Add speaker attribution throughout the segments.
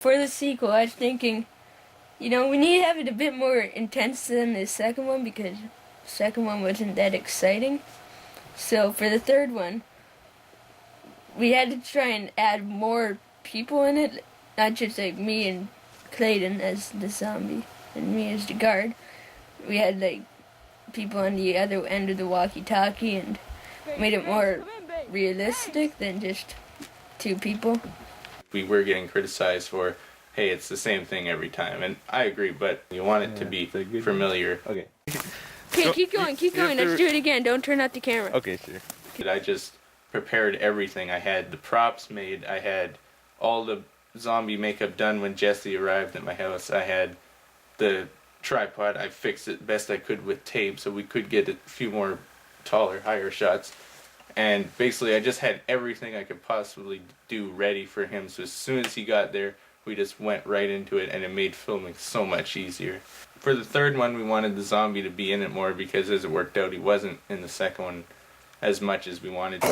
Speaker 1: For the sequel, I was thinking, you know, we need to have it a bit more intense than the second one because the second one wasn't that exciting. So for the third one, we had to try and add more people in it, not just like me and Clayton as the zombie and me as the guard. We had like people on the other end of the walkie-talkie and made it more realistic than just two people.
Speaker 2: We were getting criticized for, hey, it's the same thing every time, and I agree, but you want it to be familiar.
Speaker 3: Okay.
Speaker 1: Okay, keep going, let's do it again, don't turn out the camera.
Speaker 3: Okay, sure.
Speaker 2: I just prepared everything. I had the props made, I had all the zombie makeup done when Jesse arrived at my house, I had the tripod, I fixed it best I could with tape so we could get a few more taller, higher shots. And basically I just had everything I could possibly do ready for him, so as soon as he got there, we just went right into it, and it made filming so much easier. For the third one, we wanted the zombie to be in it more because as it worked out, he wasn't in the second one as much as we wanted to.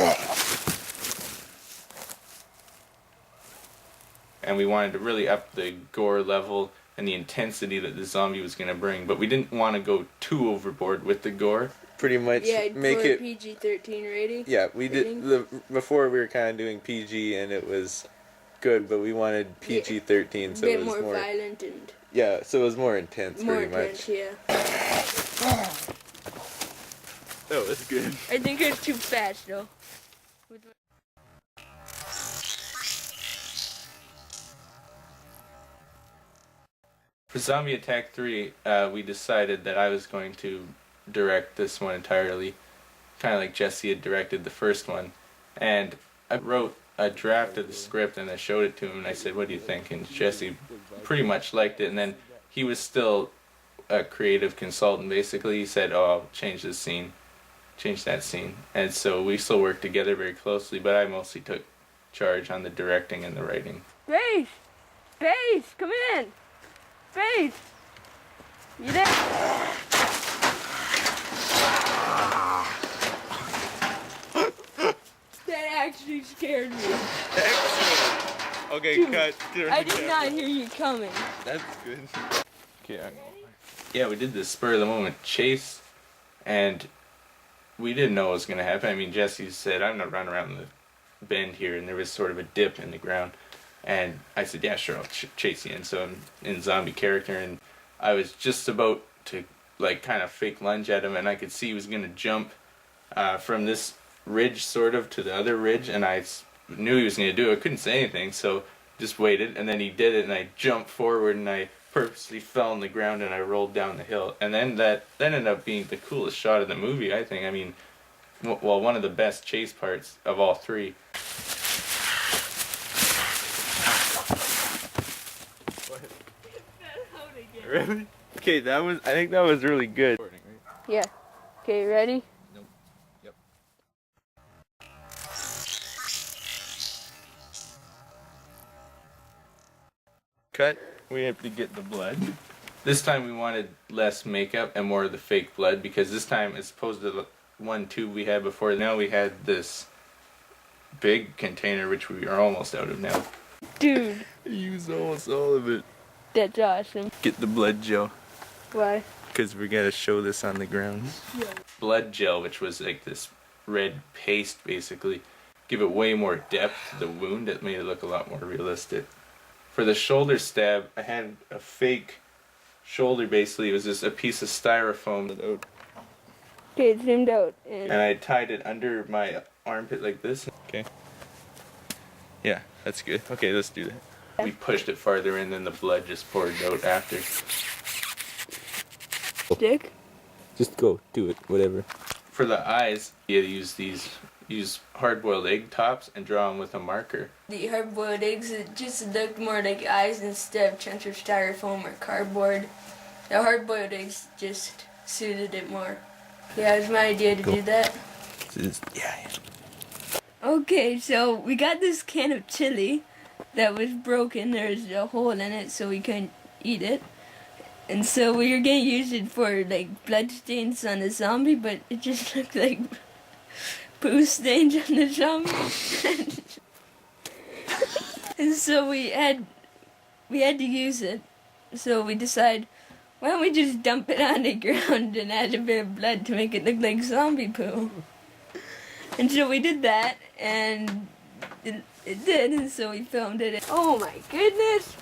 Speaker 2: And we wanted to really up the gore level and the intensity that the zombie was going to bring, but we didn't want to go too overboard with the gore.
Speaker 3: Pretty much make it
Speaker 1: PG-13 rating.
Speaker 3: Yeah, we did before we were kind of doing PG and it was good, but we wanted PG-13, so it was more
Speaker 1: violent and
Speaker 3: so it was more intense, pretty much.
Speaker 1: Yeah.
Speaker 3: Oh, that's good.
Speaker 1: I think it's too fast though.
Speaker 2: For Zombie Attack 3, we decided that I was going to direct this one entirely, kind of like Jesse had directed the first one. And I wrote a draft of the script and I showed it to him and I said, what do you think? And Jesse pretty much liked it, and then he was still a creative consultant basically. He said, oh, I'll change this scene, change that scene. And so we still worked together very closely, but I mostly took charge on the directing and the writing.
Speaker 1: Face! Face! Come in! Face! You there? That actually scared me.
Speaker 3: Excellent. Okay, dude, cut.
Speaker 1: I did not hear you coming.
Speaker 3: That's good. Okay.
Speaker 2: Yeah, we did this spur of the moment chase, and we didn't know what was going to happen. I mean, Jesse said, I'm going to run around the bend here, and there was sort of a dip in the ground. And I said, yeah, sure, I'll chase you. And so I'm in zombie character, and I was just about to, like, kind of fake lunge at him, and I could see he was going to jump from this ridge, sort of, to the other ridge, and I knew he was going to do it. I couldn't say anything, so just waited, and then he did it, and I jumped forward, and I purposely fell on the ground, and I rolled down the hill. And then that ended up being the coolest shot of the movie, I think. I mean, well, one of the best chase parts of all three.
Speaker 3: Really? Okay, I think that was really good.
Speaker 1: Yeah. Okay, ready?
Speaker 3: Nope. Yep. Cut. We have to get the blood.
Speaker 2: This time we wanted less makeup and more of the fake blood, because this time, as opposed to the one tube we had before, now we had this big container, which we are almost out of now.
Speaker 1: Dude.
Speaker 3: I used almost all of it.
Speaker 1: That's awesome.
Speaker 3: Get the blood gel.
Speaker 1: Why?
Speaker 3: Because we gotta show this on the ground.
Speaker 1: Yeah.
Speaker 2: Blood gel, which was like this red paste, basically, give it way more depth to the wound. It made it look a lot more realistic. For the shoulder stab, I had a fake shoulder, basically. It was just a piece of styrofoam.
Speaker 1: Okay, it's zoomed out.
Speaker 2: And I tied it under my armpit like this.
Speaker 3: Okay. Yeah, that's good. Okay, let's do that.
Speaker 2: We pushed it farther in, then the blood just poured out after.
Speaker 1: Stick?
Speaker 3: Just go, do it, whatever.
Speaker 2: For the eyes, you had to use hard-boiled egg tops and draw them with a marker. The hard-boiled eggs, it just looked more like eyes instead of chunks of styrofoam or cardboard. The hard-boiled eggs just suited it more. Yeah, it was my idea to do that.
Speaker 3: Yeah.
Speaker 1: Okay, so we got this can of chili that was broken. There was a hole in it, so we couldn't eat it. And so we were gonna use it for like blood stains on the zombie, but it just looked like poo stains on the zombie. And so we had we had to use it. So we decided, why don't we just dump it on the ground and add a bit of blood to make it look like zombie poo? And so we did that, and it did, and so we filmed it. Oh my goodness!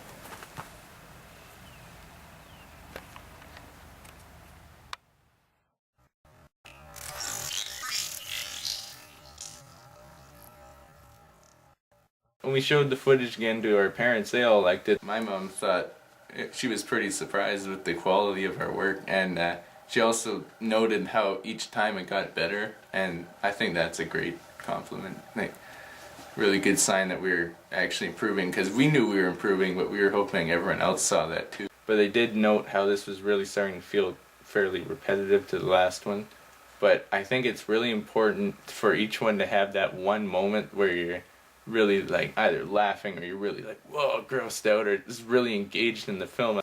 Speaker 2: When we showed the footage again to our parents, they all liked it. My mom thought she was pretty surprised with the quality of our work, and she also noted how each time it got better, and I think that's a great compliment. Like, really good sign that we were actually improving, because we knew we were improving, but we were hoping everyone else saw that too. But they did note how this was really starting to feel fairly repetitive to the last one. But I think it's really important for each one to have that one moment where you're really like either laughing or you're really like, whoa, grossed out, or just really engaged in the film.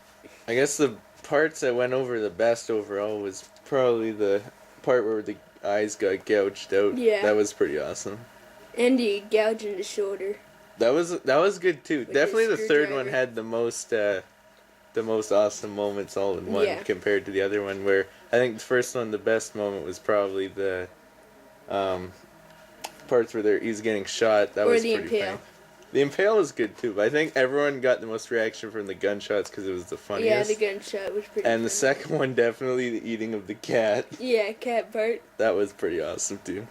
Speaker 3: I guess the parts that went over the best overall was probably the part where the eyes got gouged out.
Speaker 1: Yeah.
Speaker 3: That was pretty awesome.
Speaker 1: And the gouge in the shoulder.
Speaker 3: That was good too.
Speaker 1: With
Speaker 3: Definitely
Speaker 1: the
Speaker 3: the third one
Speaker 1: screwdriver.
Speaker 3: had the most awesome moments all in one,
Speaker 1: Yeah.
Speaker 3: compared to the other one, where I think the first one, the best moment was probably the parts where he's getting shot. That
Speaker 1: Or
Speaker 3: was
Speaker 1: the
Speaker 3: pretty
Speaker 1: impale.
Speaker 3: funny. The impale was good too, but I think everyone got the most reaction from the gunshots because it was the funniest.
Speaker 1: Yeah, the gunshot was pretty
Speaker 3: And the
Speaker 1: funny.
Speaker 3: second one, definitely the eating of the cat.
Speaker 1: Yeah, cat part.
Speaker 3: That was pretty awesome too.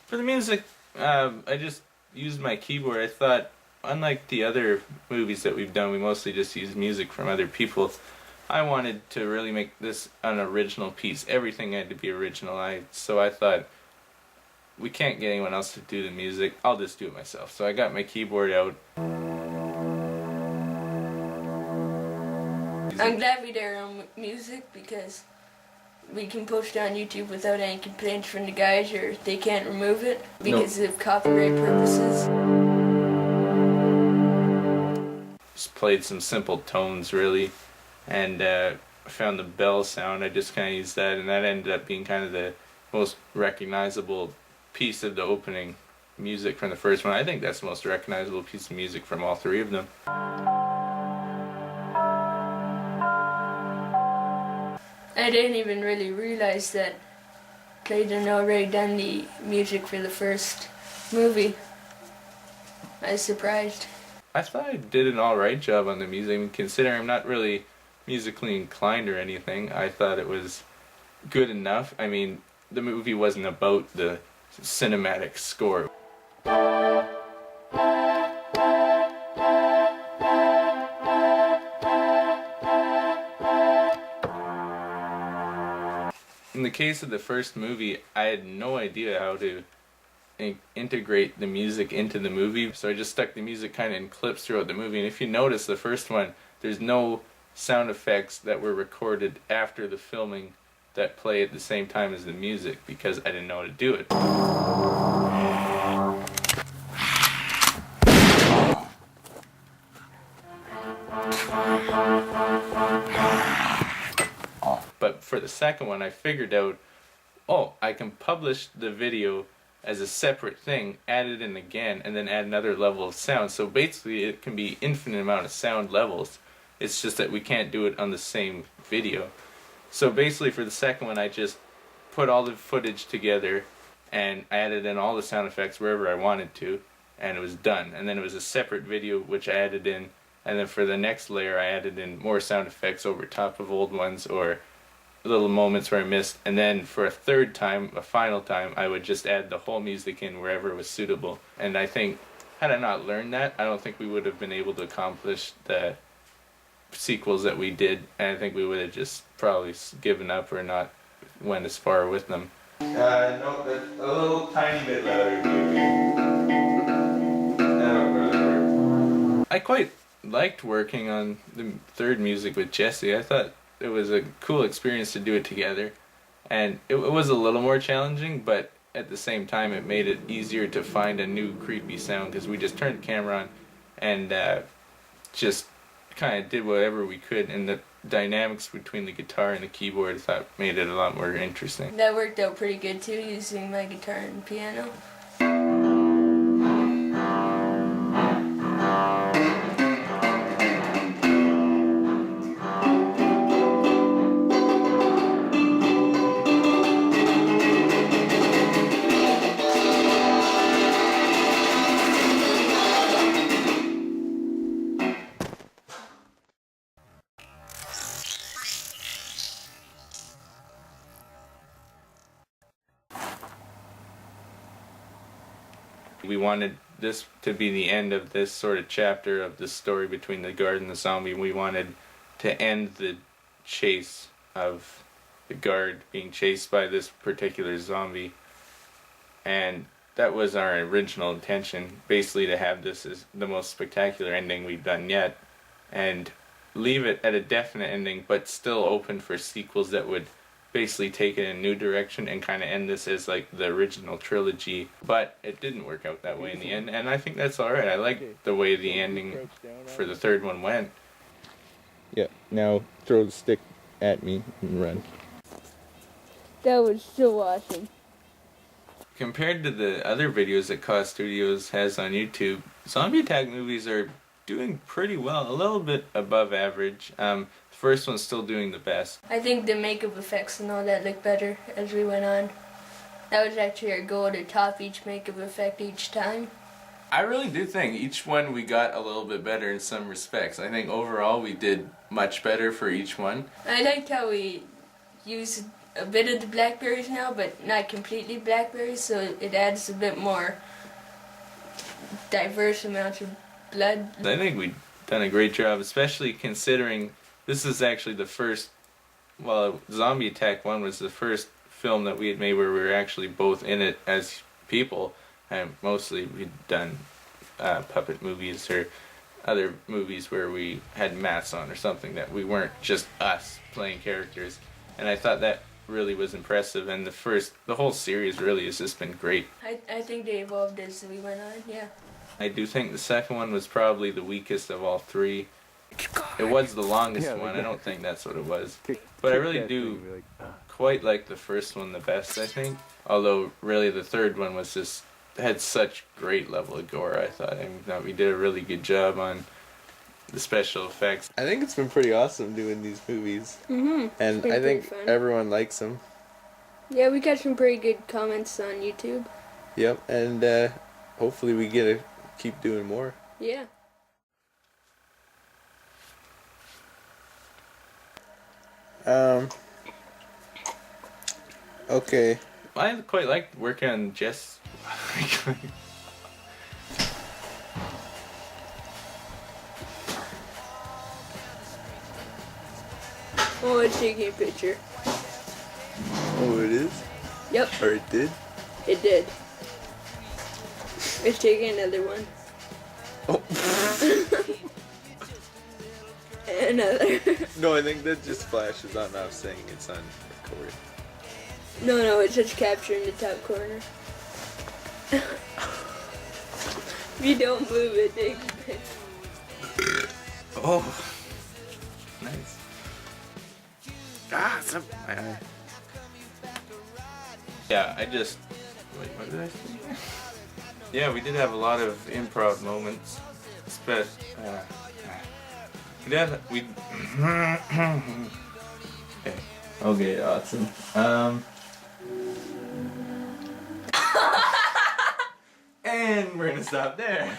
Speaker 2: For the music, I just used my keyboard. I thought, unlike the other movies that we've done, we mostly just use music from other people. I wanted to really make this an original piece. Everything had to be original. So I thought, we can't get anyone else to do the music. I'll just do it myself. So I got my keyboard out.
Speaker 1: I'm glad we did our own music because we can post it on YouTube without any complaints from the guys, or they can't remove it because of copyright purposes.
Speaker 2: Just played some simple tones really, and found the bell sound. I just kind of used that, and that ended up being kind of the most recognizable piece of the opening music from the first one. I think that's the most recognizable piece of music from all three of them.
Speaker 1: I didn't even really realize that Clayton had already done the music for the first movie. I was surprised.
Speaker 2: I thought I did an alright job on the music. I mean, considering I'm not really musically inclined or anything, I thought it was good enough. I mean, the movie wasn't about the cinematic score. In the case of the first movie, I had no idea how to integrate the music into the movie, so I just stuck the music kind of in clips throughout the movie. And if you notice, the first one, there's no sound effects that were recorded after the filming that play at the same time as the music, because I didn't know how to do it. But for the second one, I figured out, oh, I can publish the video as a separate thing, add it in again, and then add another level of sound. So basically it can be infinite amount of sound levels. It's just that we can't do it on the same video. So basically for the second one, I just put all the footage together and added in all the sound effects wherever I wanted to, and it was done. And then it was a separate video which I added in, and then for the next layer I added in more sound effects over top of old ones, or little moments where I missed, and then for a third time, a final time, I would just add the whole music in wherever it was suitable. And I think, had I not learned that, I don't think we would have been able to accomplish the sequels that we did, and I think we would have just probably given up or not went as far with them. No, that's a little tiny bit louder. That'll probably work. I quite liked working on the third music with Jesse. I thought it was a cool experience to do it together, and it was a little more challenging, but at the same time it made it easier to find a new creepy sound, because we just turned the camera on and just kind of did whatever we could, and dynamics between the guitar and the keyboard I thought made it a lot more interesting.
Speaker 1: That worked out pretty good too, using my guitar and piano.
Speaker 2: We wanted this to be the end of this sort of chapter of the story between the guard and the zombie. We wanted to end the chase of the guard being chased by this particular zombie. And that was our original intention, basically to have this as the most spectacular ending we've done yet. And leave it at a definite ending, but still open for sequels that would basically take it in a new direction and kind of end this as like the original trilogy. But it didn't work out that way in the end, and I think that's alright. I like the way the ending for the third one went.
Speaker 3: Yeah, now throw the stick at me and run.
Speaker 1: That was so awesome.
Speaker 2: Compared to the other videos that Cause Studios has on YouTube, zombie attack movies are doing pretty well, a little bit above average. The first one's still doing the best.
Speaker 1: I think the makeup effects and all that looked better as we went on. That was actually our goal, to top each makeup effect each time.
Speaker 2: I really do think each one we got a little bit better in some respects. I think overall we did much better for each one.
Speaker 1: I liked how we used a bit of the blackberries now, but not completely blackberries, so it adds a bit more diverse amounts of blood.
Speaker 2: I think we've done a great job, especially considering this is actually the first, well, Zombie Attack 1 was the first film that we had made where we were actually both in it as people, and mostly we'd done puppet movies or other movies where we had masks on or something, that we weren't just us playing characters. And I thought that really was impressive, and the whole series really has just been great.
Speaker 1: I think they evolved as we went on, yeah.
Speaker 2: I do think the second one was probably the weakest of all three. It was the longest one, I don't think that's what it was. But I really do quite like the first one the best, I think. Although, really, the third one was just, had such great level of gore, I thought. I thought we did a really good job on the special effects.
Speaker 3: I think it's been pretty awesome doing these movies.
Speaker 1: Mm-hmm.
Speaker 3: And I think everyone likes them.
Speaker 1: Yeah, we got some pretty good comments on YouTube.
Speaker 3: Yep, and hopefully we get to keep doing more.
Speaker 1: Yeah.
Speaker 3: Okay.
Speaker 2: I quite liked working on Jess.
Speaker 1: Oh, it's taking a picture.
Speaker 3: Oh, it is?
Speaker 1: Yep,
Speaker 3: Or it did?
Speaker 1: it did. It's taking another one.
Speaker 3: Oh.
Speaker 1: Another.
Speaker 3: No, I think that just flashes on now saying it's on record.
Speaker 1: No, it's just capturing the top corner. If you don't move it, takes a picture.
Speaker 2: Oh, nice. Ah, it's up my eye. Yeah, I just. Wait, what did I say? Yeah, we did have a lot of improv moments. We okay, awesome. And we're gonna stop there.